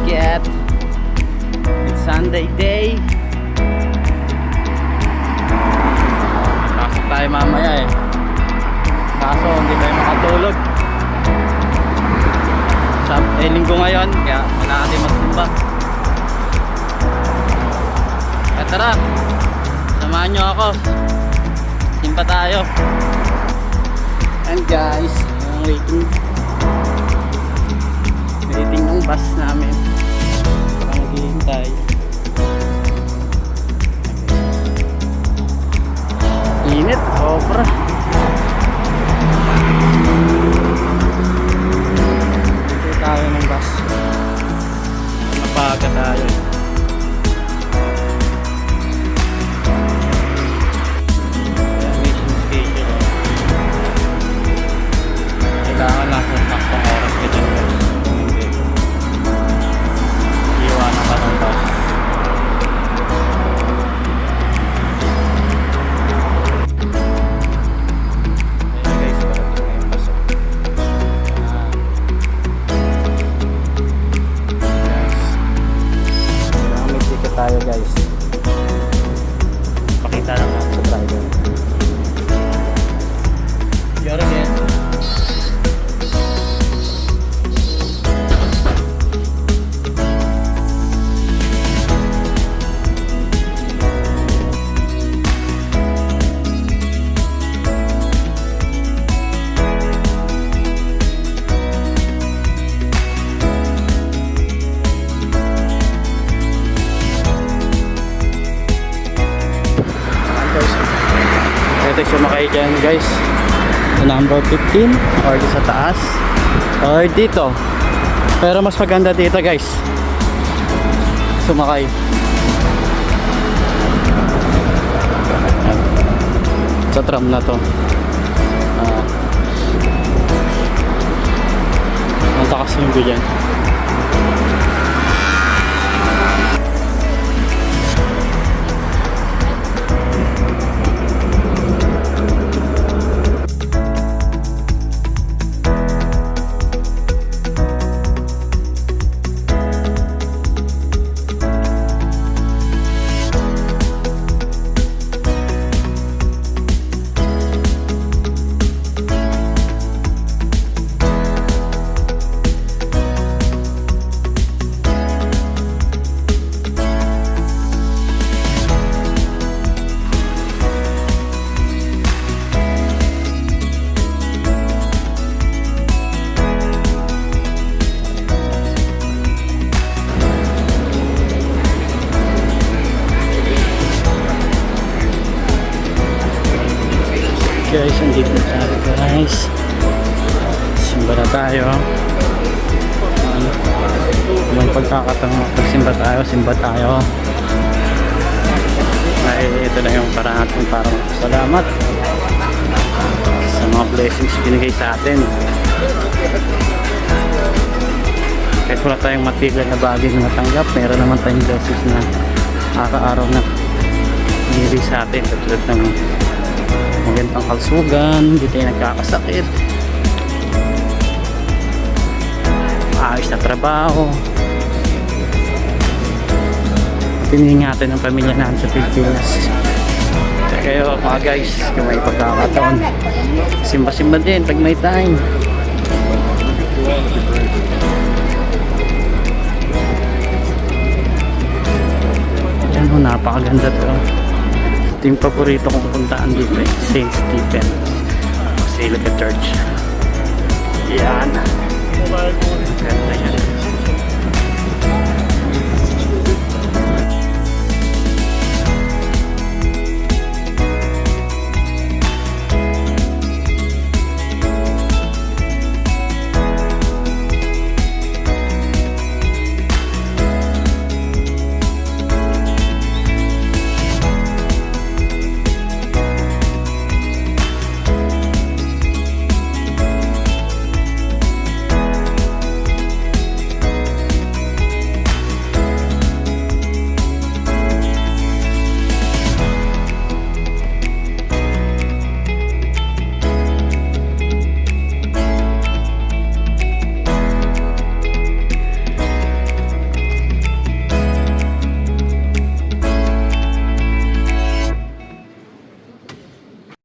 yet. It's Sunday day. Pasok tayo mamaya eh. Kaso hindi tayo makatulog. Linggo ngayon, kaya wala natin masimba. Kaya tara, samahan nyo ako. Simba tayo. And guys, waiting ng bus namin. Parang naghihintay. Init, sobra. Dito tayo ng bus. Napaga tayo. Mission schedule. Kailangan lang sa taktong oras ka dyan guys. Hindi. Iwanan ka ng bus. Tayo guys, pakita lang natin sa driver. Yara din. Ito sumakay dyan guys sa number 15 or sa taas or dito, pero mas maganda dito guys sumakay. Sa tram na to ang takas yung bilyan. Guys, andito na tayo guys. Simba na tayo. May pagkakataon pagsimba tayo, simba tayo. Ay, ito na yung parang ating parang salamat sa mga blessings binigay sa atin. Kahit wala tayong material na bagay na natanggap, meron naman tayong blessings na araw-araw na binigay sa atin. Katulad ng magandang kalsugan, hindi tayo nagkakasakit, ayos na trabaho, piningatan ng pamilya natin sa Pilipinas. Kaya mga guys, kung may pagkakataon, simba-simba din pag may time. Yan o, napakaganda to. Ito yung paborito kong puntaan dito eh, St. Stephen Basilica Church. Yan.